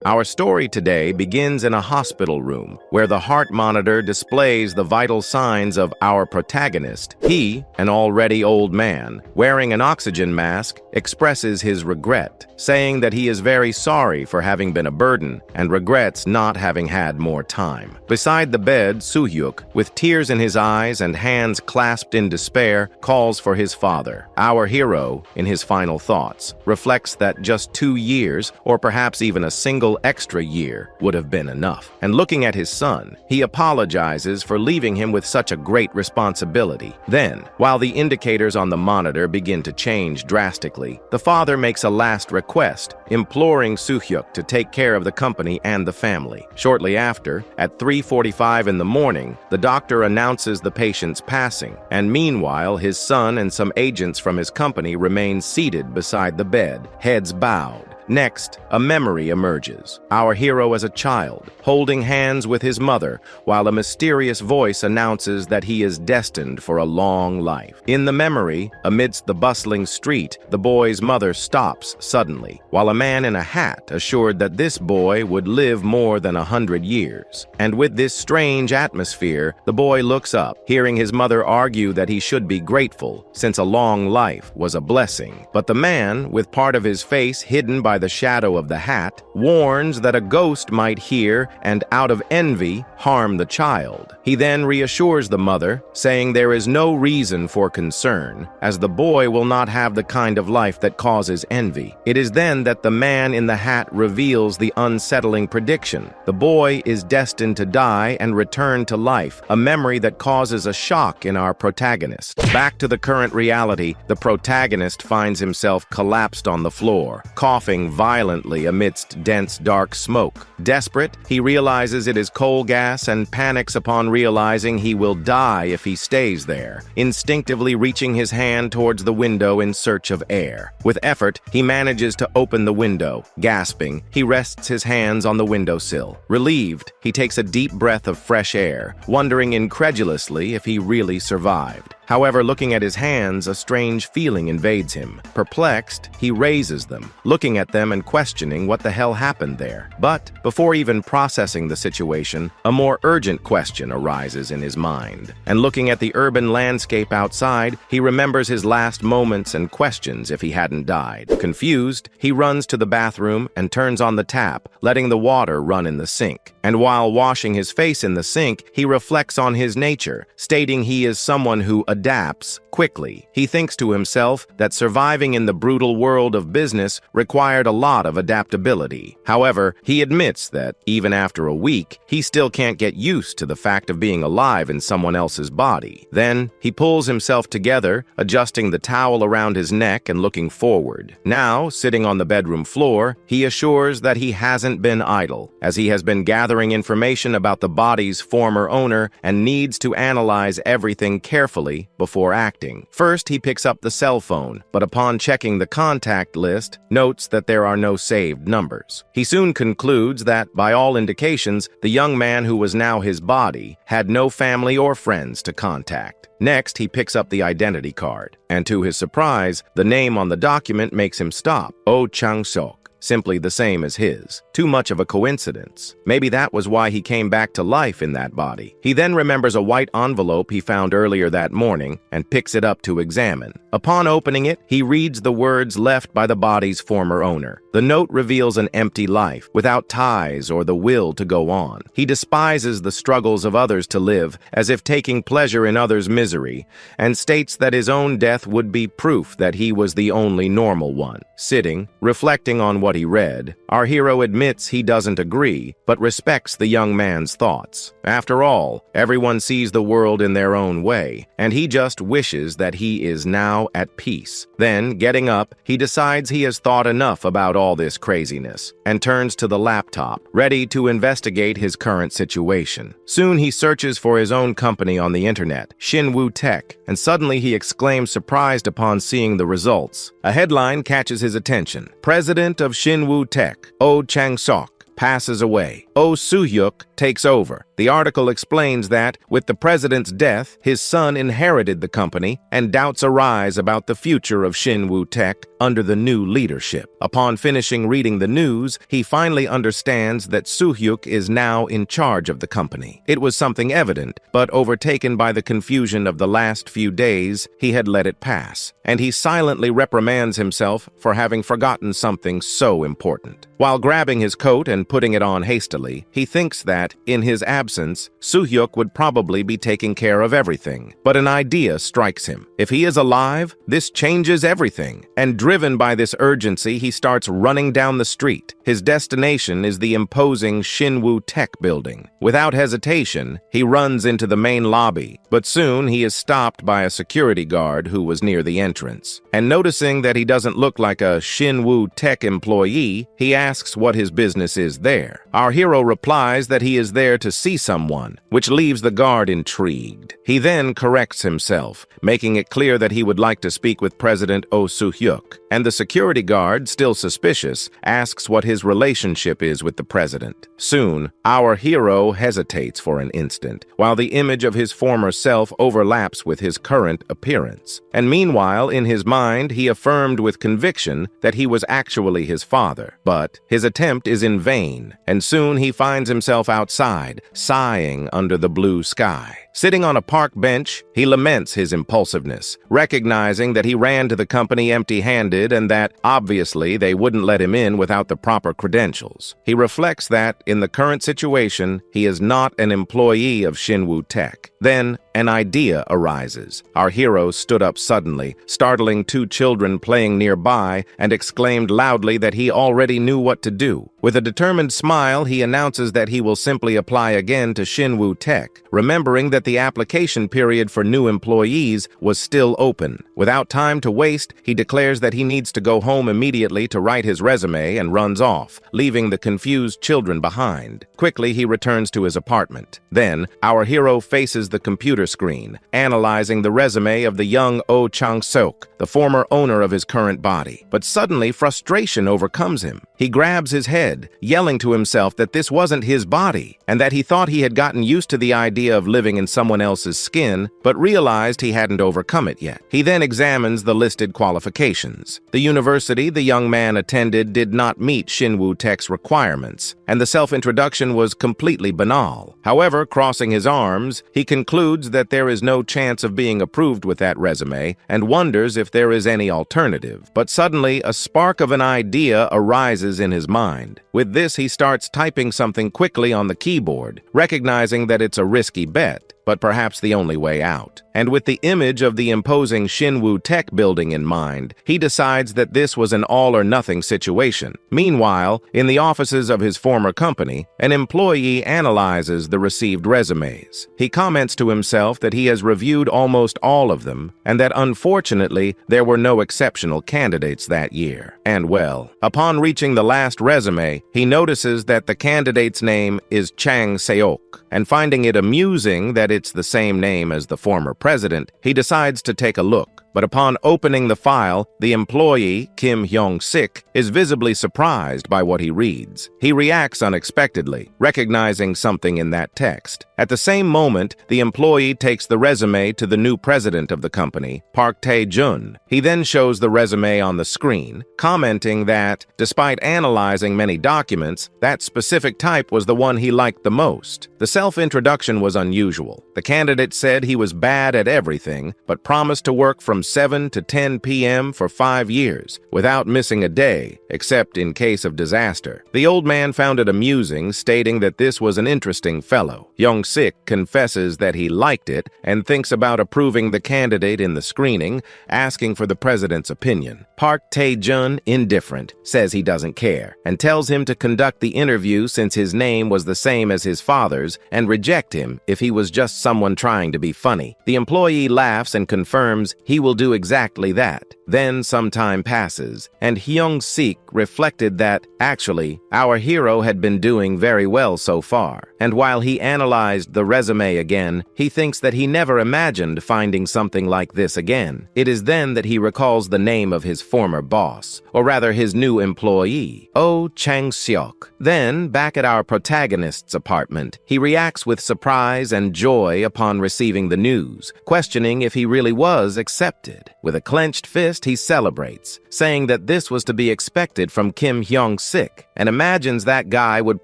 Our story today begins in a hospital room, where the heart monitor displays the vital signs of our protagonist. He, an already old man, wearing an oxygen mask, expresses his regret, saying that he is very sorry for having been a burden and regrets not having had more time. Beside the bed, Soo-hyuk, with tears in his eyes and hands clasped in despair, calls for his father. Our hero, in his final thoughts, reflects that just 2 years, or perhaps even a single extra year, would have been enough. And looking at his son, he apologizes for leaving him with such a great responsibility. Then, while the indicators on the monitor begin to change drastically, the father makes a last request, imploring Soo-hyuk to take care of the company and the family. Shortly after, at 3:45 in the morning, the doctor announces the patient's passing, and meanwhile, his son and some agents from his company remain seated beside the bed, heads bowed. Next, a memory emerges. Our hero as a child, holding hands with his mother, while a mysterious voice announces that he is destined for a long life. In the memory, amidst the bustling street, the boy's mother stops suddenly, while a man in a hat assured that this boy would live more than 100 years. And with this strange atmosphere, the boy looks up, hearing his mother argue that he should be grateful, since a long life was a blessing. But the man, with part of his face hidden by the shadow of the hat, warns that a ghost might hear and, out of envy, harm the child. He then reassures the mother, saying there is no reason for concern, as the boy will not have the kind of life that causes envy. It is then that the man in the hat reveals the unsettling prediction. The boy is destined to die and return to life, a memory that causes a shock in our protagonist. Back to the current reality, the protagonist finds himself collapsed on the floor, coughing violently amidst dense dark smoke. Desperate, he realizes it is coal gas and panics upon realizing he will die if he stays there, instinctively reaching his hand towards the window in search of air. With effort, he manages to open the window. Gasping, he rests his hands on the windowsill. Relieved, he takes a deep breath of fresh air, wondering incredulously if he really survived. However, looking at his hands, a strange feeling invades him. Perplexed, he raises them, looking at them and questioning what the hell happened there. But before even processing the situation, a more urgent question arises in his mind. And looking at the urban landscape outside, he remembers his last moments and questions if he hadn't died. Confused, he runs to the bathroom and turns on the tap, letting the water run in the sink. And while washing his face in the sink, he reflects on his nature, stating he is someone who adapts quickly. He thinks to himself that surviving in the brutal world of business required a lot of adaptability. However, he admits that, even after a week, he still can't get used to the fact of being alive in someone else's body. Then, he pulls himself together, adjusting the towel around his neck and looking forward. Now, sitting on the bedroom floor, he assures that he hasn't been idle, as he has been gathering information about the body's former owner and needs to analyze everything carefully before acting. First, he picks up the cell phone, but upon checking the contact list, notes that there are no saved numbers. He soon concludes that, by all indications, the young man who was now his body had no family or friends to contact. Next, he picks up the identity card, and to his surprise, the name on the document makes him stop. Oh Chang-sok. Simply the same as his. Too much of a coincidence. Maybe that was why he came back to life in that body. He then remembers a white envelope he found earlier that morning and picks it up to examine. Upon opening it, he reads the words left by the body's former owner. The note reveals an empty life, without ties or the will to go on. He despises the struggles of others to live, as if taking pleasure in others' misery, and states that his own death would be proof that he was the only normal one. Sitting, reflecting on what he read, our hero admits he doesn't agree, but respects the young man's thoughts. After all, everyone sees the world in their own way, and he just wishes that he is now at peace. Then, getting up, he decides he has thought enough about all this craziness, and turns to the laptop, ready to investigate his current situation. Soon he searches for his own company on the internet, Shinwoo Tech, and suddenly he exclaims, surprised upon seeing the results. A headline catches his attention. President of Shinwoo Tech, Oh Chang-sok, passes away. Oh Soo-hyuk takes over. The article explains that, with the president's death, his son inherited the company, and doubts arise about the future of Shinwoo Tech under the new leadership. Upon finishing reading the news, he finally understands that Soo-hyuk is now in charge of the company. It was something evident, but overtaken by the confusion of the last few days, he had let it pass, and he silently reprimands himself for having forgotten something so important. While grabbing his coat and putting it on hastily, he thinks that, in his absence, Soo-hyuk would probably be taking care of everything. But an idea strikes him. If he is alive, this changes everything. And driven by this urgency, he starts running down the street. His destination is the imposing Shinwoo Tech building. Without hesitation, he runs into the main lobby, but soon he is stopped by a security guard who was near the entrance. And noticing that he doesn't look like a Shinwoo Tech employee, he asks what his business is there. Our hero replies that he is there to see someone, which leaves the guard intrigued. He then corrects himself, making it clear that he would like to speak with President Oh Soo-hyuk, and the security guard, still suspicious, asks what his relationship is with the president. Soon, our hero hesitates for an instant, while the image of his former self overlaps with his current appearance. And meanwhile, in his mind, he affirmed with conviction that he was actually his father. But his attempt is in vain, and soon he finds himself outside, sighing under the blue sky. Sitting on a park bench, he laments his impulsiveness, recognizing that he ran to the company empty-handed and that, obviously, they wouldn't let him in without the proper credentials. He reflects that, in the current situation, he is not an employee of Shinwoo Tech. Then, an idea arises. Our hero stood up suddenly, startling two children playing nearby, and exclaimed loudly that he already knew what to do. With a determined smile, he announces that he will simply apply again to Shinwoo Tech, remembering that the application period for new employees was still open. Without time to waste, he declares that he needs to go home immediately to write his resume and runs off, leaving the confused children behind. Quickly, he returns to his apartment. Then, our hero faces the computer screen, analyzing the resume of the young Oh Chang-sok, the former owner of his current body. But suddenly, frustration overcomes him. He grabs his head, yelling to himself that this wasn't his body, and that he thought he had gotten used to the idea of living in someone else's skin, but realized he hadn't overcome it yet. He then examines the listed qualifications. The university the young man attended did not meet Shinwoo Tech's requirements, and the self-introduction was completely banal. However, crossing his arms, he concludes that there is no chance of being approved with that resume and wonders if there is any alternative. But suddenly, a spark of an idea arises in his mind. With this, he starts typing something quickly on the keyboard, recognizing that it's a risky bet, but perhaps the only way out. And with the image of the imposing Shinwoo Tech building in mind, he decides that this was an all-or-nothing situation. Meanwhile, in the offices of his former company, an employee analyzes the received resumes. He comments to himself that he has reviewed almost all of them, and that unfortunately, there were no exceptional candidates that year. And well, upon reaching the last resume, he notices that the candidate's name is Chang Seok, and finding it amusing that it's the same name as the former president, he decides to take a look. But upon opening the file, the employee, Kim Hyung-sik, is visibly surprised by what he reads. He reacts unexpectedly, recognizing something in that text. At the same moment, the employee takes the resume to the new president of the company, Park Tae-jun. He then shows the resume on the screen, commenting that, despite analyzing many documents, that specific type was the one he liked the most. The self-introduction was unusual. The candidate said he was bad at everything, but promised to work from 7 to 10 p.m. for 5 years, without missing a day, except in case of disaster. The old man found it amusing, stating that this was an interesting fellow. Hyung-sik confesses that he liked it and thinks about approving the candidate in the screening, asking for the president's opinion. Park Tae-jun, indifferent, says he doesn't care, and tells him to conduct the interview since his name was the same as his father's, and reject him if he was just someone trying to be funny. The employee laughs and confirms he will do exactly that. Then some time passes, and Hyung-sik reflected that, actually, our hero had been doing very well so far. And while he analyzed the resume again, he thinks that he never imagined finding something like this again. It is then that he recalls the name of his former boss, or rather his new employee, Oh Chang-seok. Then, back at our protagonist's apartment, he reacts with surprise and joy upon receiving the news, questioning if he really was accepted. With a clenched fist, he celebrates, saying that this was to be expected from Kim Hyung-sik, and imagines that guy would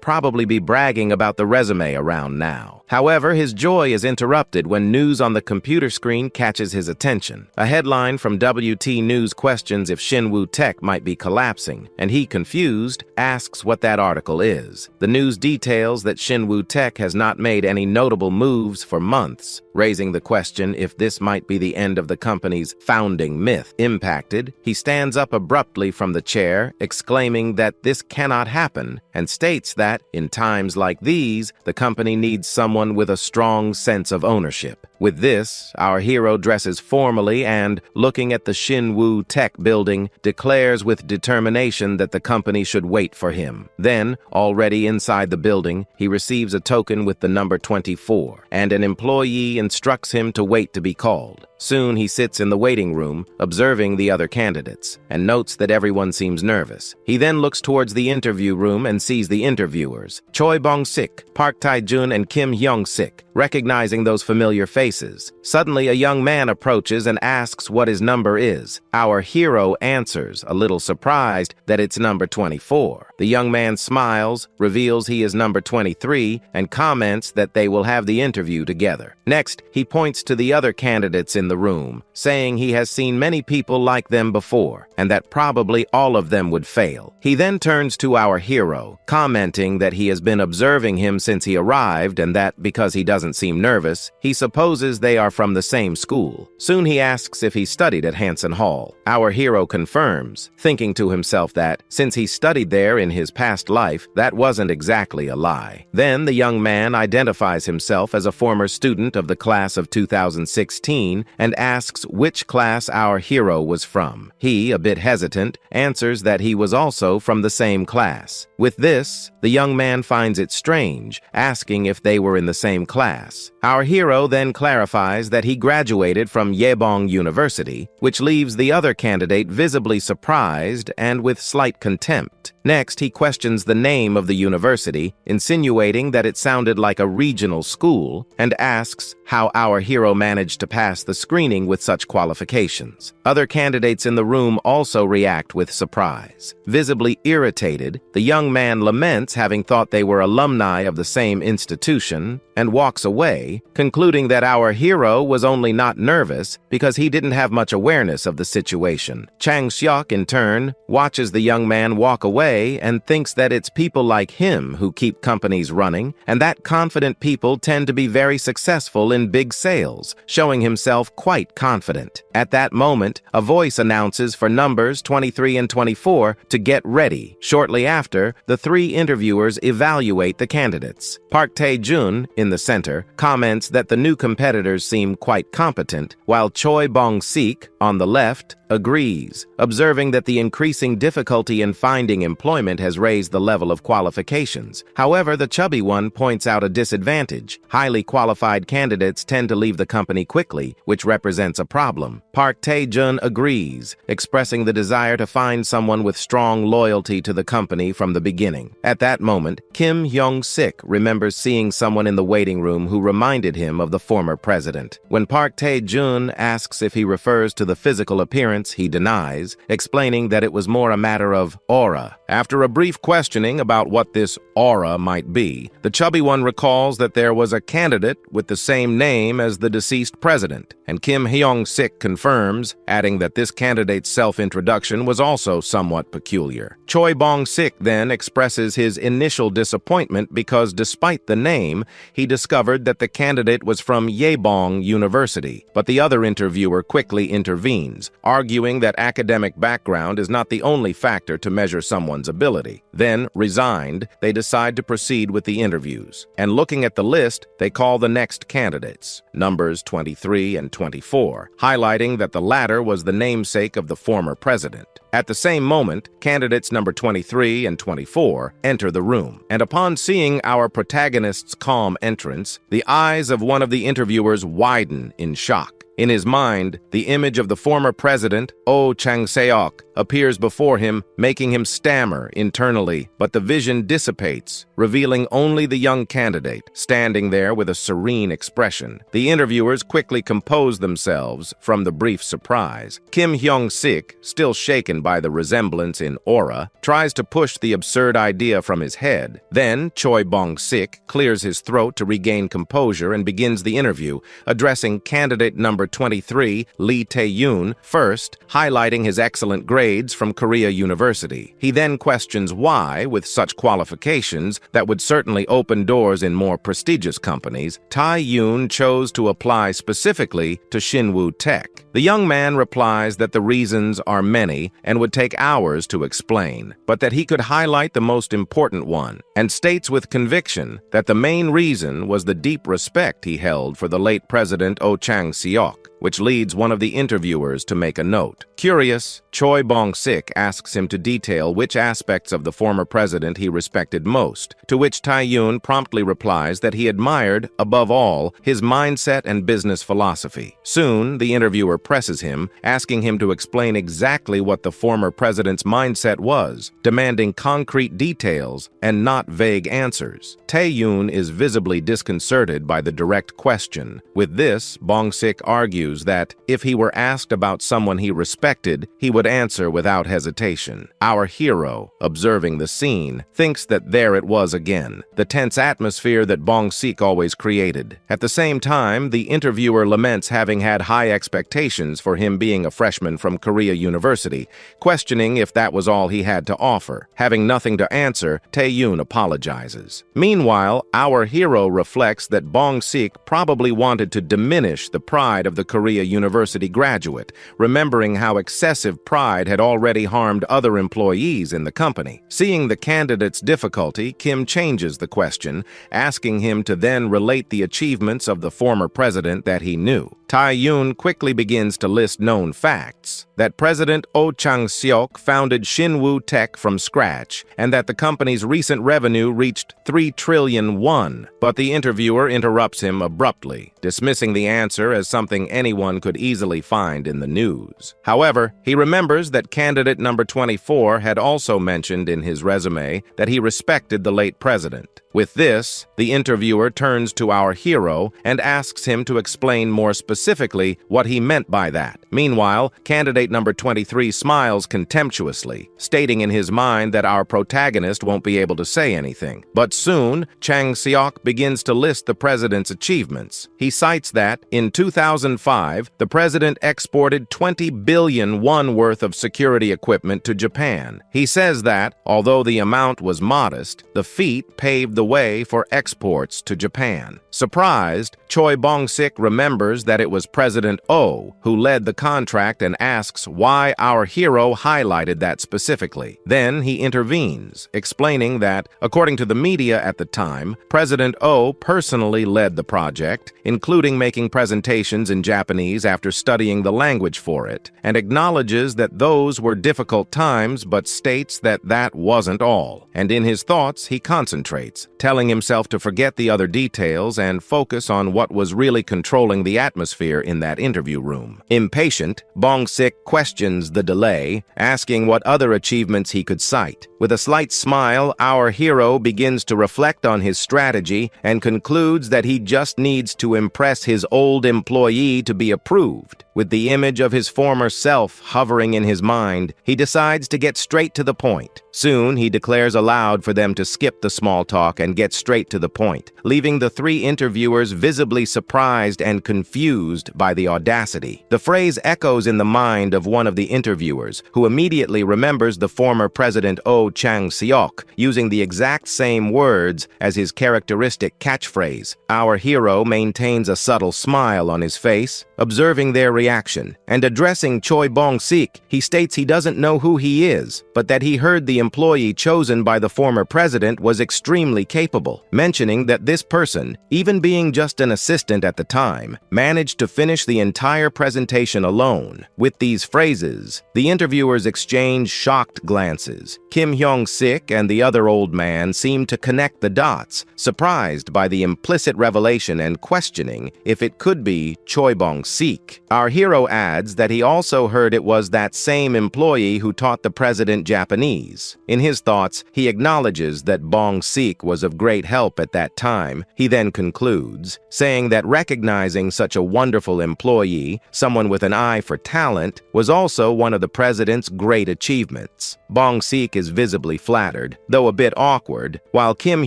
probably be bragging about the resume around now. However, his joy is interrupted when news on the computer screen catches his attention. A headline from WT News questions if Shinwoo Tech might be collapsing, and he, confused, asks what that article is. The news details that Shinwoo Tech has not made any notable moves for months, raising the question if this might be the end of the company's founding myth. Impacted, he stands up abruptly from the chair, exclaiming that this cannot happen, and states that, in times like these, the company needs someone with a strong sense of ownership. With this, our hero dresses formally and, looking at the Shinwoo Tech building, declares with determination that the company should wait for him. Then, already inside the building, he receives a token with the number 24, and an employee instructs him to wait to be called. Soon he sits in the waiting room, observing the other candidates, and notes that everyone seems nervous. He then looks towards the interview room and sees the interviewers, Choi Bong-sik, Park Tae-jun, and Kim Hyung-sik, recognizing those familiar faces. Suddenly, a young man approaches and asks what his number is. Our hero answers, a little surprised, that it's number 24. The young man smiles, reveals he is number 23, and comments that they will have the interview together. Next, he points to the other candidates in the room, saying he has seen many people like them before, and that probably all of them would fail. He then turns to our hero, commenting that he has been observing him since he arrived and that, because he doesn't seem nervous, he supposes they are from the same school. Soon he asks if he studied at Hanson Hall. Our hero confirms, thinking to himself that, since he studied there in his past life, that wasn't exactly a lie. Then the young man identifies himself as a former student of the class of 2016 and asks which class our hero was from. He, a bit hesitant, answers that he was also from the same class. With this, the young man finds it strange, asking if they were in the same class. Our hero then clarifies that he graduated from Yebong University, which leaves the other candidate visibly surprised and with slight contempt. Next, he questions the name of the university, insinuating that it sounded like a regional school, and asks how our hero managed to pass the screening with such qualifications. Other candidates in the room also react with surprise. Visibly irritated, the young man laments having thought they were alumni of the same institution, and walks away, concluding that our hero was only not nervous because he didn't have much awareness of the situation. Chang-seok, in turn, watches the young man walk away and thinks that it's people like him who keep companies running, and that confident people tend to be very successful in big sales, showing himself quite confident. At that moment, a voice announces for numbers 23 and 24 to get ready. Shortly after, the three interviewers evaluate the candidates. Park Tae-jun, in the center, comments that the new competitors seem quite competent, while Choi Bong-sik, on the left, agrees, observing that the increasing difficulty in finding employment has raised the level of qualifications. However, the chubby one points out a disadvantage. Highly qualified candidates tend to leave the company quickly, which represents a problem. Park Tae-jun agrees, expressing the desire to find someone with strong loyalty to the company from the beginning. At that moment, Kim Hyung-sik remembers seeing someone in the waiting room who reminded him of the former president. When Park Tae-jun asks if he refers to the physical appearance, he denies, explaining that it was more a matter of aura. After a brief questioning about what this aura might be, the chubby one recalls that there was a candidate with the same name as the deceased president, and Kim Hyung-sik confirms, adding that this candidate's self-introduction was also somewhat peculiar. Choi Bong-sik then expresses his initial disappointment because, despite the name, he discovered that the candidate was from Yebong University, but the other interviewer quickly intervenes, arguing arguing that academic background is not the only factor to measure someone's ability. Then, resigned, they decide to proceed with the interviews. And looking at the list, they call the next candidates, numbers 23 and 24, highlighting that the latter was the namesake of the former president. At the same moment, candidates number 23 and 24 enter the room, and upon seeing our protagonist's calm entrance, the eyes of one of the interviewers widen in shock. In his mind, the image of the former president, Oh Chang-seok, appears before him, making him stammer internally, but the vision dissipates, revealing only the young candidate, standing there with a serene expression. The interviewers quickly compose themselves from the brief surprise. Kim Hyung-sik, still shaken by the resemblance in aura, tries to push the absurd idea from his head. Then, Choi Bong-sik clears his throat to regain composure and begins the interview, addressing candidate number 23, Lee Tae-yoon, first, highlighting his excellent grades from Korea University. He then questions why, with such qualifications that would certainly open doors in more prestigious companies, Tae-yoon chose to apply specifically to Shinwoo Tech. The young man replies that the reasons are many and would take hours to explain, but that he could highlight the most important one, and states with conviction that the main reason was the deep respect he held for the late President Oh Chang-seok, which leads one of the interviewers to make a note. Curious, Choi Bong-sik asks him to detail which aspects of the former president he respected most, to which Tae-yoon promptly replies that he admired, above all, his mindset and business philosophy. Soon, the interviewer presses him, asking him to explain exactly what the former president's mindset was, demanding concrete details and not vague answers. Tae-yoon is visibly disconcerted by the direct question. With this, Bong-sik argues that if he were asked about someone he respected, he would answer without hesitation. Our hero, observing the scene, thinks that there it was again, the tense atmosphere that Bong-sik always created. At the same time, the interviewer laments having had high expectations for him being a freshman from Korea University, questioning if that was all he had to offer. Having nothing to answer, Tae-yoon apologizes. Meanwhile, our hero reflects that Bong-sik probably wanted to diminish the pride of the Korea University graduate, remembering how excessive pride had already harmed other employees in the company. Seeing the candidate's difficulty, Kim changes the question, asking him to then relate the achievements of the former president that he knew. Tae-yoon quickly begins to list known facts, that President Oh Chang-seok founded Shinwoo Tech from scratch, and that the company's recent revenue reached 3 trillion won, but the interviewer interrupts him abruptly, dismissing the answer as something anyone could easily find in the news. However, he remembers that candidate number 24 had also mentioned in his resume that he respected the late president. With this, the interviewer turns to our hero and asks him to explain more specifically what he meant by that. Meanwhile, candidate number 23 smiles contemptuously, stating in his mind that our protagonist won't be able to say anything. But soon, Chang-seok begins to list the president's achievements. He cites that, in 2005, the president exported 20 billion won worth of security equipment to Japan. He says that, although the amount was modest, the feat paved the way for exports to Japan. Surprised, Choi Bong-sik remembers that it was President Oh who led the contract and asks why our hero highlighted that specifically. Then he intervenes, explaining that, according to the media at the time, President Oh personally led the project, including making presentations in Japanese after studying the language for it, and acknowledges that those were difficult times but states that that wasn't all. And in his thoughts, he concentrates, telling himself to forget the other details and focus on what was really controlling the atmosphere in that interview room. Impatient, Bong-sik questions the delay, asking what other achievements he could cite. With a slight smile, our hero begins to reflect on his strategy and concludes that he just needs to impress his old employee to be approved. With the image of his former self hovering in his mind, he decides to get straight to the point. Soon, he declares aloud for them to skip the small talk and get straight to the point, leaving the three interviewers visibly surprised and confused by the audacity. The phrase echoes in the mind of one of the interviewers, who immediately remembers the former President Oh Chang-seok, using the exact same words as his characteristic catchphrase. Our hero maintains a subtle smile on his face, race, observing their reaction, and addressing Choi Bong-sik, he states he doesn't know who he is, but that he heard the employee chosen by the former president was extremely capable, mentioning that this person, even being just an assistant at the time, managed to finish the entire presentation alone. With these phrases, the interviewers exchange shocked glances. Kim Hyung-sik and the other old man seem to connect the dots, surprised by the implicit revelation and questioning if it could be Choi Bong-sik. Our hero adds that he also heard it was that same employee who taught the president Japanese. In his thoughts, he acknowledges that Bong-sik was of great help at that time. He then concludes, saying that recognizing such a wonderful employee, someone with an eye for talent, was also one of the president's great achievements. Bong-sik is visibly flattered, though a bit awkward, while Kim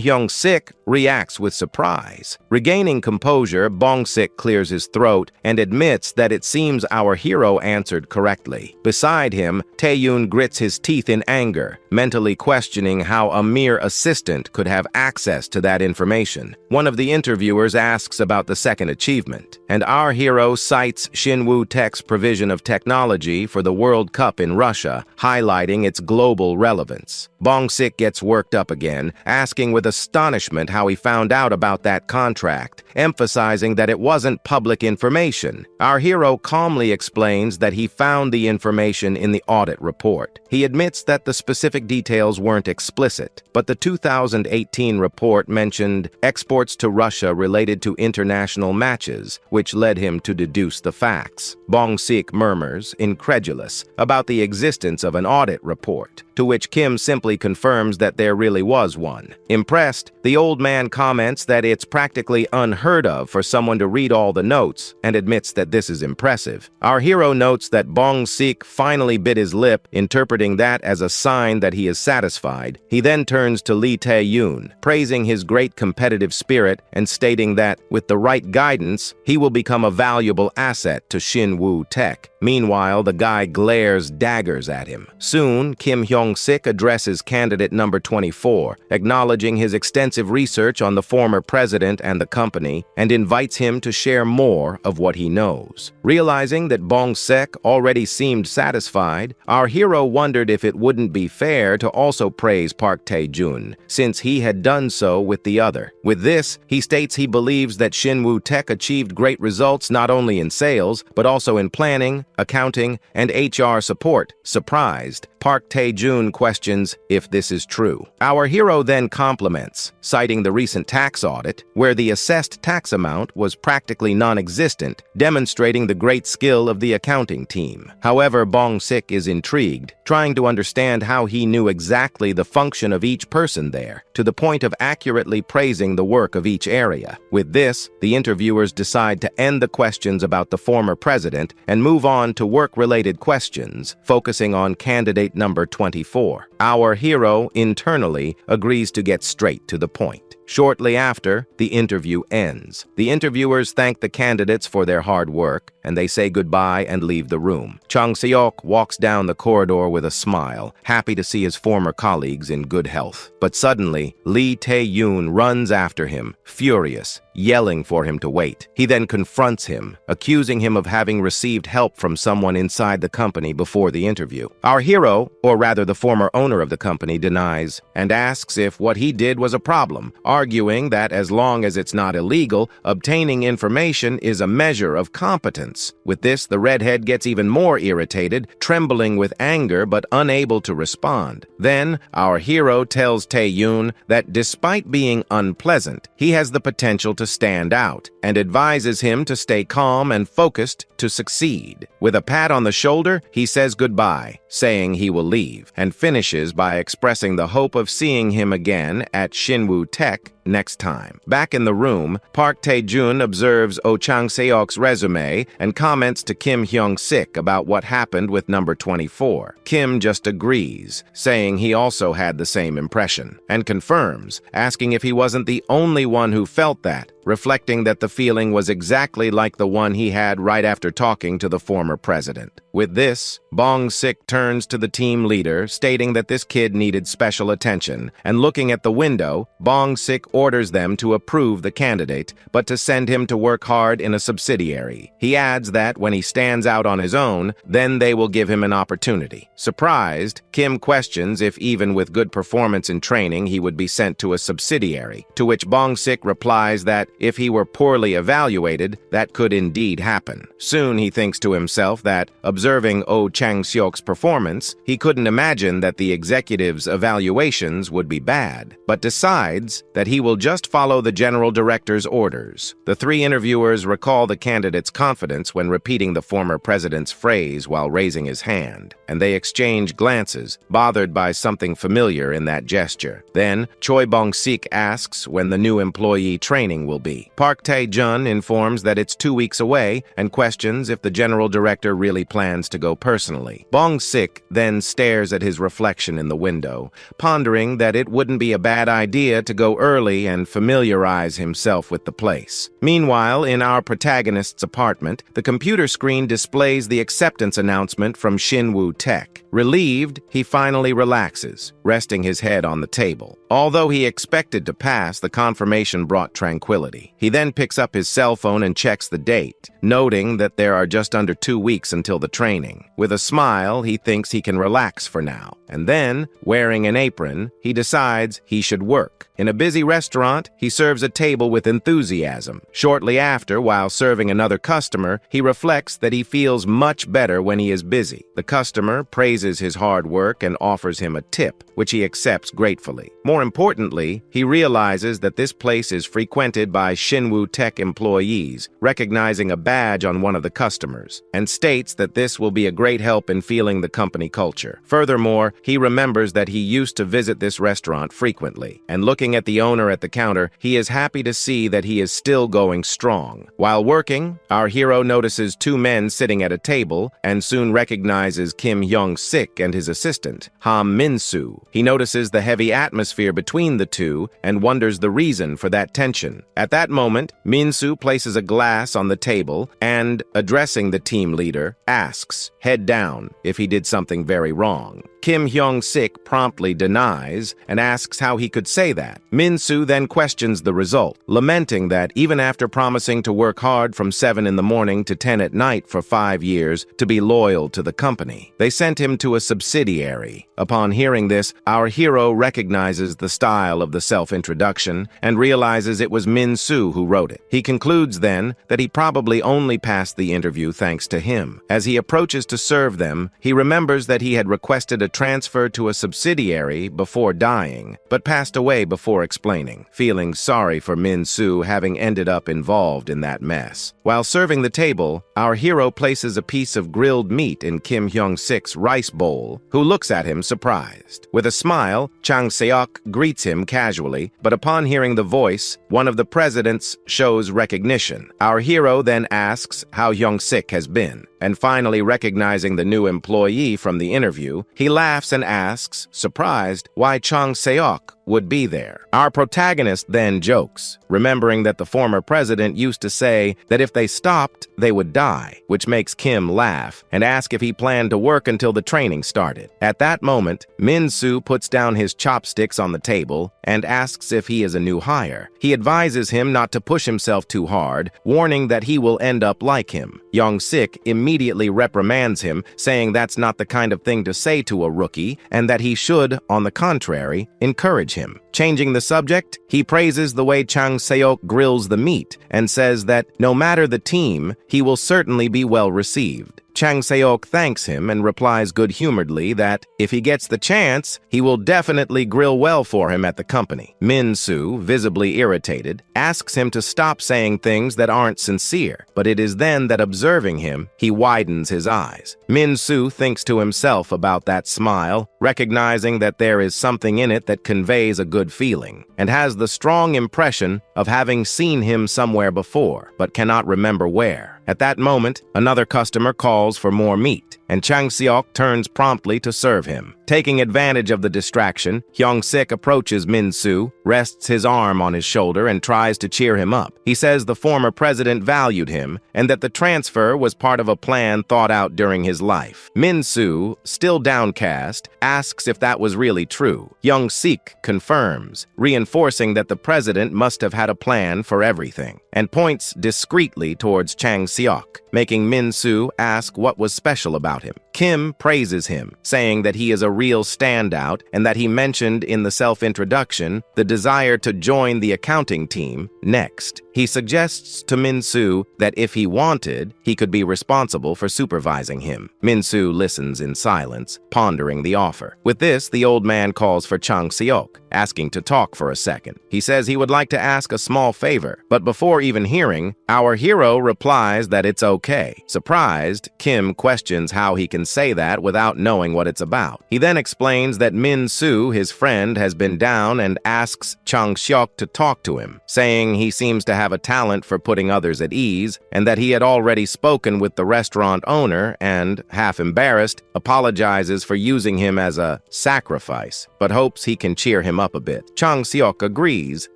Hyung-sik reacts with surprise. Regaining composure, Bong-sik clears his throat and admits that it seems our hero answered correctly. Beside him, Tae-yoon grits his teeth in anger, mentally questioning how a mere assistant could have access to that information. One of the interviewers asks about the second achievement, and our hero cites Shinwoo Tech's provision of technology for the World Cup in Russia, highlighting its global relevance. Bong-sik gets worked up again, asking with astonishment how he found out about that contract, emphasizing that it wasn't public information. Our hero calmly explains that he found the information in the audit report. He admits that the specific details weren't explicit, but the 2018 report mentioned exports to Russia related to international matches, which led him to deduce the facts. Bong-sik murmurs, incredulous, about the existence of an audit report, to which Kim simply confirms that there really was one. Impressed, the old man comments that it's practically unheard of for someone to read all the notes and admits that this is impressive. Our hero notes that Bong-sik finally bit his lip, interpreting that as a sign that he is satisfied. He then turns to Lee Tae-yoon, praising his great competitive spirit and stating that, with the right guidance, he will become a valuable asset to Shinwoo Tech. Meanwhile, the guy glares daggers at him. Soon, Kim Hyung-sik addresses candidate number 24, acknowledging his extensive research on the former president and the company, and invites him to share more of what he knows. Realizing that Bong-sik already seemed satisfied, our hero wondered if it wouldn't be fair to also praise Park Tae-jun, since he had done so with the other. With this, he states he believes that Shinwoo Tech achieved great results not only in sales, but also in planning, accounting, and HR support. Surprised, Park Tae-jun questions if this is true. Our hero then compliments, citing the recent tax audit, where the assessed tax amount was practically non-existent, demonstrating the great skill of the accounting team. However, Bong-sik is intrigued, trying to understand how he knew exactly the function of each person there, to the point of accurately praising the work of each area. With this, the interviewers decide to end the questions about the former president and move on to work-related questions, focusing on candidate number 24. Our hero internally agrees to get straight to the point. Shortly after, the interview ends. The interviewers thank the candidates for their hard work, and they say goodbye and leave the room. Chung Seok walks down the corridor with a smile, happy to see his former colleagues in good health. But suddenly, Lee Tae-yoon runs after him, furious, yelling for him to wait. He then confronts him, accusing him of having received help from someone inside the company before the interview. Our hero, or rather the former owner of the company, denies and asks if what he did was a problem, arguing that as long as it's not illegal, obtaining information is a measure of competence. With this, the redhead gets even more irritated, trembling with anger but unable to respond. Then, our hero tells Tae-yoon that despite being unpleasant, he has the potential to stand out, and advises him to stay calm and focused to succeed. With a pat on the shoulder, he says goodbye, saying he will leave, and finishes by expressing the hope of seeing him again at Shinwoo Tech next time. Back in the room, Park Tae-jun observes Oh Chang-seok's resume and comments to Kim Hyung-sik about what happened with number 24. Kim just agrees, saying he also had the same impression, and confirms, asking if he wasn't the only one who felt that, reflecting that the feeling was exactly like the one he had right after talking to the former president. With this, Bong-sik turns to the team leader, stating that this kid needed special attention, and looking at the window, Bong-sik orders them to approve the candidate, but to send him to work hard in a subsidiary. He adds that when he stands out on his own, then they will give him an opportunity. Surprised, Kim questions if even with good performance in training he would be sent to a subsidiary, to which Bong-sik replies that if he were poorly evaluated, that could indeed happen. Soon he thinks to himself that, observing Oh Chang-seok's performance, he couldn't imagine that the executive's evaluations would be bad, but decides that he will just follow the general director's orders. The three interviewers recall the candidate's confidence when repeating the former president's phrase while raising his hand, and they exchange glances, bothered by something familiar in that gesture. Then, Choi Bong-sik asks when the new employee training will be. Park Tae-jun informs that it's 2 weeks away and questions if the general director really plans to go personally. Bong-sik then stares at his reflection in the window, pondering that it wouldn't be a bad idea to go early and familiarize himself with the place. Meanwhile, in our protagonist's apartment, the computer screen displays the acceptance announcement from Shinwoo Tech. Relieved, he finally relaxes, resting his head on the table. Although he expected to pass, the confirmation brought tranquility. He then picks up his cell phone and checks the date, noting that there are just under 2 weeks until the training. With a smile, he thinks he can relax for now. And then, wearing an apron, he decides he should work. In a busy restaurant, he serves a table with enthusiasm. Shortly after, while serving another customer, he reflects that he feels much better when he is busy. The customer praises his hard work and offers him a tip, which he accepts gratefully. More importantly, he realizes that this place is frequented by Shinwoo Tech employees, recognizing a badge on one of the customers, and states that this will be a great help in feeling the company culture. Furthermore, he remembers that he used to visit this restaurant frequently, and looking at the owner at the counter, he is happy to see that he is still going strong. While working, our hero notices 2 men sitting at a table and soon recognizes Kim Hyung-sik and his assistant, Ham Min-soo. He notices the heavy atmosphere between the two and wonders the reason for that tension. At that moment, Min-soo places a glass on the table and, addressing the team leader, asks, head down, if he did something very wrong. Kim Hyung-sik promptly denies and asks how he could say that. Min-soo then questions the result, lamenting that even after promising to work hard from 7 in the morning to 10 at night for 5 years to be loyal to the company, they sent him to a subsidiary. Upon hearing this, our hero recognizes the style of the self-introduction and realizes it was Min-soo who wrote it. He concludes then that he probably only passed the interview thanks to him. As he approaches to serve them, he remembers that he had requested a transfer to a subsidiary before dying, but passed away before explaining, feeling sorry for Min-soo having ended up involved in that mess. While serving the table, our hero places a piece of grilled meat in Kim Hyung-sik's rice bowl, who looks at him surprised. With a smile, Chang-seok greets him casually, but upon hearing the voice, one of the presidents shows recognition. Our hero then asks how Hyung-sik has been, and finally recognizing the new employee from the interview, he laughs and asks, surprised, why Chang-seok would be there. Our protagonist then jokes, remembering that the former president used to say that if they stopped, they would die, which makes Kim laugh and ask if he planned to work until the training started. At that moment, Min-soo puts down his chopsticks on the table and asks if he is a new hire. He advises him not to push himself too hard, warning that he will end up like him. Hyung-sik immediately reprimands him, saying that's not the kind of thing to say to a rookie and that he should, on the contrary, encourage him. Changing the subject, he praises the way Chang-seok grills the meat and says that no matter the team, he will certainly be well received. Chang-seok thanks him and replies good-humoredly that if he gets the chance, he will definitely grill well for him at the company. Min-soo, visibly irritated, asks him to stop saying things that aren't sincere, but it is then that observing him, he widens his eyes. Min-soo thinks to himself about that smile, recognizing that there is something in it that conveys a good feeling, and has the strong impression of having seen him somewhere before, but cannot remember where. At that moment, another customer calls for more meat. and Chang Seok turns promptly to serve him. Taking advantage of the distraction, Hyung-sik approaches Min-soo, rests his arm on his shoulder, and tries to cheer him up. He says the former president valued him and that the transfer was part of a plan thought out during his life. Min-soo, still downcast, asks if that was really true. Hyung-sik confirms, reinforcing that the president must have had a plan for everything, and points discreetly towards Chang Seok, making Min-soo ask what was special about him. Kim praises him, saying that he is a real standout and that he mentioned in the self-introduction the desire to join the accounting team next. He suggests to Min-soo that if he wanted, he could be responsible for supervising him. Min-soo listens in silence, pondering the offer. With this, the old man calls for Chang Seok, asking to talk for a second. He says he would like to ask a small favor, but before even hearing, our hero replies that it's okay. Surprised, Kim questions how he can say that without knowing what it's about. He then explains that Min-soo, his friend, has been down and asks Chang Seok to talk to him, saying he seems to have a talent for putting others at ease and that he had already spoken with the restaurant owner and, half embarrassed, apologizes for using him as a sacrifice, but hopes he can cheer him up a bit. Chang Seok agrees,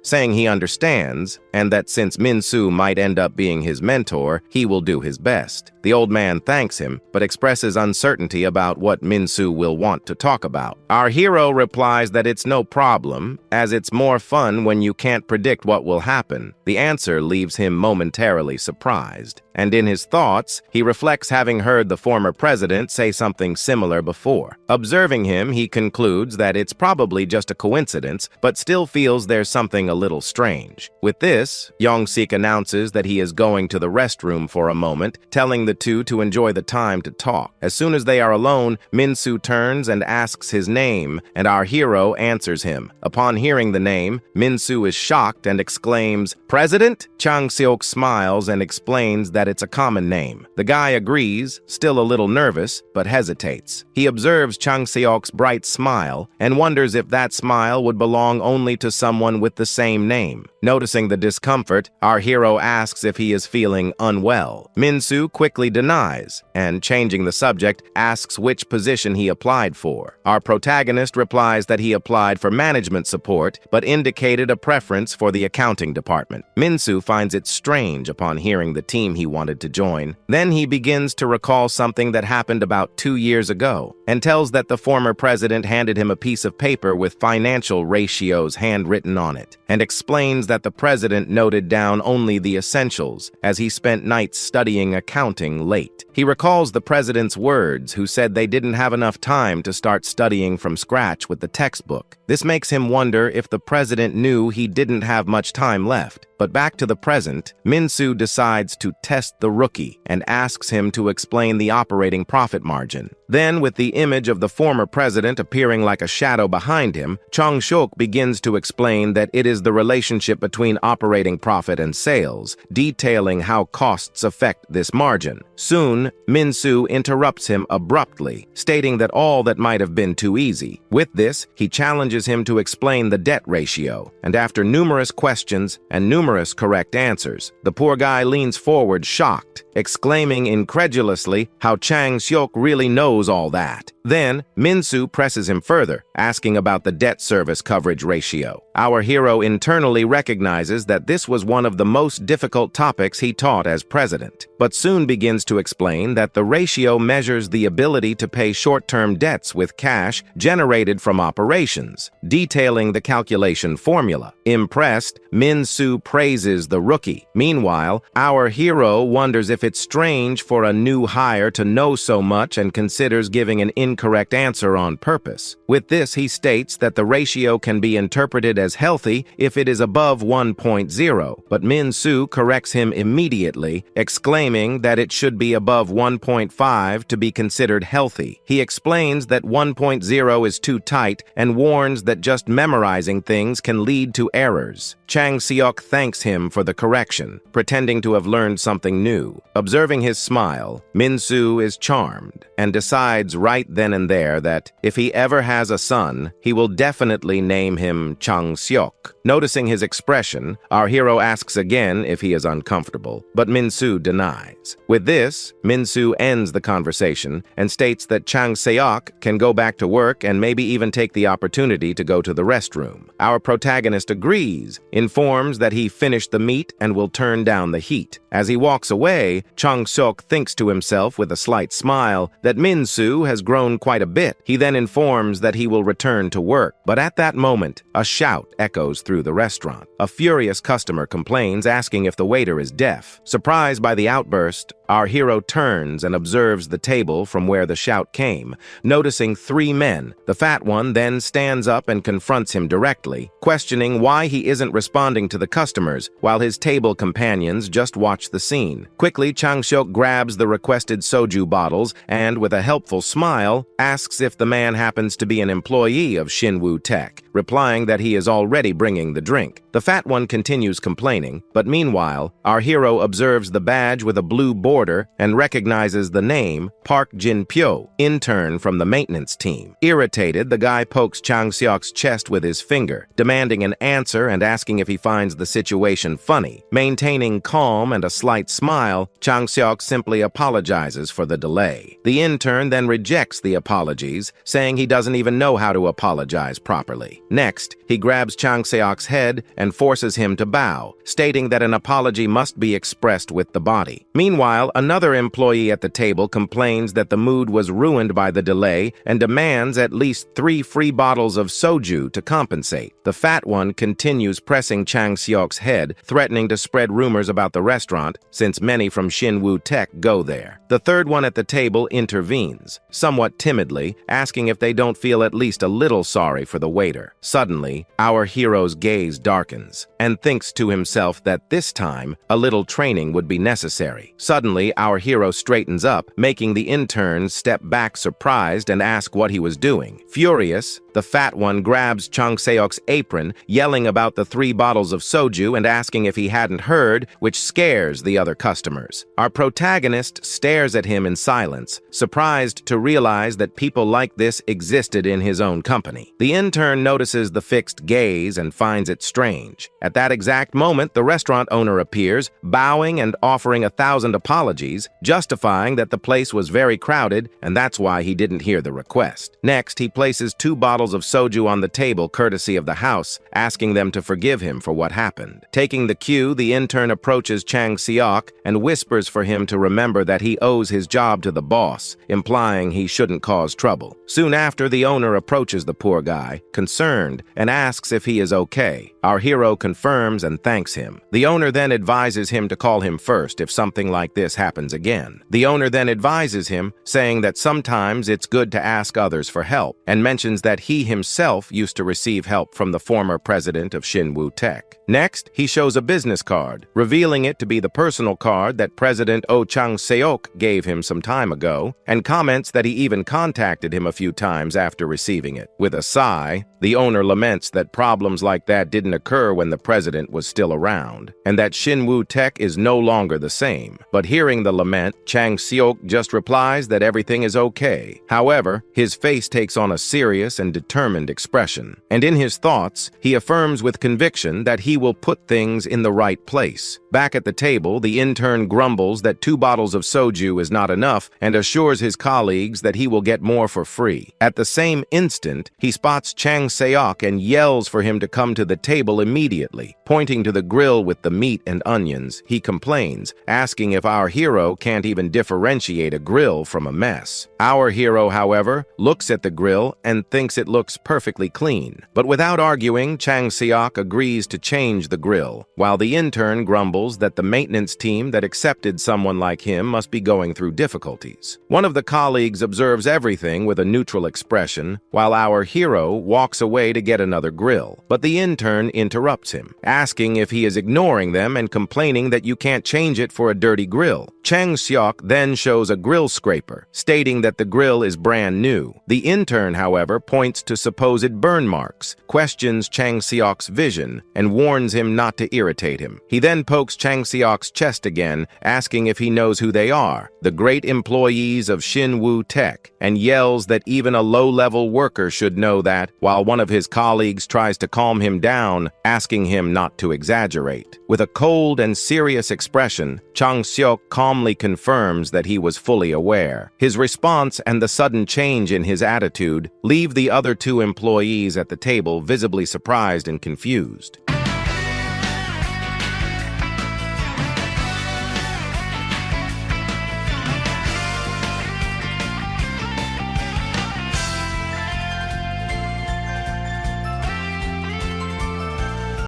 saying he understands and that since Min-soo might end up being his mentor, he will do his best. The old man thanks him, but expresses uncertainty about what Min-soo will want to talk about. Our hero replies that it's no problem, as it's more fun when you can't predict what will happen. The answer leaves him momentarily surprised, and in his thoughts, he reflects having heard the former president say something similar before. Observing him, he concludes that it's probably just a coincidence, but still feels there's something a little strange. With this, Hyung-sik announces that he is going to the restroom for a moment, telling the two to enjoy the time to talk. As soon as they are alone, Min-soo turns and asks his name, and our hero answers him. Upon hearing the name, Min-soo is shocked and exclaims, "President?" Chang Seok smiles and explains that it's a common name. The guy agrees, still a little nervous, but hesitates. He observes Chang Seok's bright smile and wonders if that smile would belong only to someone with the same name. Noticing the discomfort, our hero asks if he is feeling unwell. Min-soo quickly denies, and changing the subject, asks which position he applied for. Our protagonist replies that he applied for management support, but indicated a preference for the accounting department. Min-soo finds it strange upon hearing the team he wanted to join. Then he begins to recall something that happened about 2 years ago, and tells that the former president handed him a piece of paper with financial ratios handwritten on it, and explains that the president noted down only the essentials, as he spent nights studying accounting late. He recalls the president's words, who said they didn't have enough time to start studying from scratch with the textbook. This makes him wonder if the president knew he didn't have much time left. But back to the present, Min-soo decides to test the rookie and asks him to explain the operating profit margin. Then, with the image of the former president appearing like a shadow behind him, Chang Seok begins to explain that it is the relationship between operating profit and sales, detailing how costs affect this margin. Soon, Min-soo interrupts him abruptly, stating that all that might have been too easy. With this, he challenges him to explain the debt ratio, and after numerous questions and numerous correct answers, the poor guy leans forward shocked, exclaiming incredulously how Chang Seok really knows all that. Then, Min-soo presses him further, asking about the debt service coverage ratio. Our hero internally recognizes that this was one of the most difficult topics he taught as president, but soon begins to explain that the ratio measures the ability to pay short-term debts with cash generated from operations, detailing the calculation formula. Impressed, Min-soo praises the rookie. Meanwhile, our hero wonders if it's strange for a new hire to know so much and considers giving an incorrect answer on purpose. With this, he states that the ratio can be interpreted as healthy if it is above 1.0, but Min-soo corrects him immediately, exclaiming that it should be above 1.5 to be considered healthy. He explains that 1.0 is too tight and warns that just memorizing things can lead to errors. Chang Seok thanks him for the correction, pretending to have learned something new. Observing his smile, Min-soo is charmed and decides right then and there that if he ever has a son, he will definitely name him Chang-seok. Noticing his expression, our hero asks again if he is uncomfortable, but Min-soo denies. With this, Min-soo ends the conversation and states that Chang-seok can go back to work and maybe even take the opportunity to go to the restroom. Our protagonist agrees, informs that he finished the meat and will turn down the heat. As he walks away, Chang-seok thinks to himself with a slight smile that Min-soo has grown quite a bit. He then informs that he will return to work, but at that moment, a shout echoes through the restaurant. A furious customer complains, asking if the waiter is deaf. Surprised by the outburst, our hero turns and observes the table from where the shout came, noticing 3 men. The fat one then stands up and confronts him directly, questioning why he isn't responding to the customers, while his table companions just watch the scene. Quickly, Chang-seok grabs the requested soju bottles and, with a helpful smile, asks if the man happens to be an employee of Shinwoo Tech, replying that he is already bringing the drink. The fat one continues complaining, but meanwhile, our hero observes the badge with a blue border and recognizes the name Park Jin-pyo, intern from the maintenance team. Irritated, the guy pokes Chang-seok's chest with his finger, demanding an answer and asking if he finds the situation funny. Maintaining calm and a slight smile, Chang-seok simply apologizes for the delay. The intern then rejects the apologies, saying he doesn't even know how to apologize properly. Next, he grabs Chang-seok's head and forces him to bow, stating that an apology must be expressed with the body. Meanwhile, another employee at the table complains that the mood was ruined by the delay and demands at least 3 free bottles of soju to compensate. The fat one continues pressing Chang-seok's head, threatening to spread rumors about the restaurant, since many from Shinwoo Tech go there. The third one at the table intervenes, somewhat timidly, asking if they don't feel at least a little sorry for the waiter. Suddenly, our hero's gaze darkens, and thinks to himself that this time, a little training would be necessary. Suddenly, our hero straightens up, making the intern step back surprised and ask what he was doing. Furious, the fat one grabs Chang-seok's apron, yelling about the 3 bottles of soju and asking if he hadn't heard, which scares the other customers. Our protagonist stares at him in silence, surprised to realize that people like this existed in his own company. The intern notices the fixed gaze and finds it strange. At that exact moment, the restaurant owner appears, bowing and offering 1,000 apologies, justifying that the place was very crowded and that's why he didn't hear the request. Next, he places 2 bottles of soju on the table courtesy of the house, asking them to forgive him for what happened. Taking the cue, the intern approaches Chang-seok and whispers for him to remember that he owes his job to the boss, implying he shouldn't cause trouble. Soon after, the owner approaches the poor guy, concerned, and asks if he is okay. Our hero confirms and thanks him. The owner then advises him to call him first if something like this happens again. The owner then advises him, saying that sometimes it's good to ask others for help, and mentions that he himself used to receive help from the former president of Shinwoo Tech. Next, he shows a business card, revealing it to be the personal card that President Oh Chang-seok gave him some time ago, and comments that he even contacted him a few times after receiving it. With a sigh, the owner laments that problems like that didn't occur when the president was still around, and that Shinwoo Tech is no longer the same. But hearing the lament, Chang-seok just replies that everything is okay. However, his face takes on a serious and determined expression, and in his thoughts, he affirms with conviction that he will put things in the right place. Back at the table, the intern grumbles that 2 bottles of soju is not enough and assures his colleagues that he will get more for free. At the same instant, he spots Chang-seok and yells for him to come to the table immediately. Pointing to the grill with the meat and onions, he complains, asking if our hero can't even differentiate a grill from a mess. Our hero, however, looks at the grill and thinks it looks perfectly clean. But without arguing, Chang-seok agrees to change the grill, while the intern grumbles that the maintenance team that accepted someone like him must be going through difficulties. One of the colleagues observes everything with a neutral expression, while our hero walks away to get another grill. But the intern interrupts interrupts him, asking if he is ignoring them and complaining that you can't change it for a dirty grill. Chang Seok then shows a grill scraper, stating that the grill is brand new. The intern, however, points to supposed burn marks, questions Chang Seok's vision, and warns him not to irritate him. He then pokes Chang Seok's chest again, asking if he knows who they are, the great employees of Shinwoo Tech, and yells that even a low-level worker should know that, while one of his colleagues tries to calm him down, asking him not to exaggerate. With a cold and serious expression, Chang Seok calmly confirms that he was fully aware. His response and the sudden change in his attitude leave the other two employees at the table visibly surprised and confused.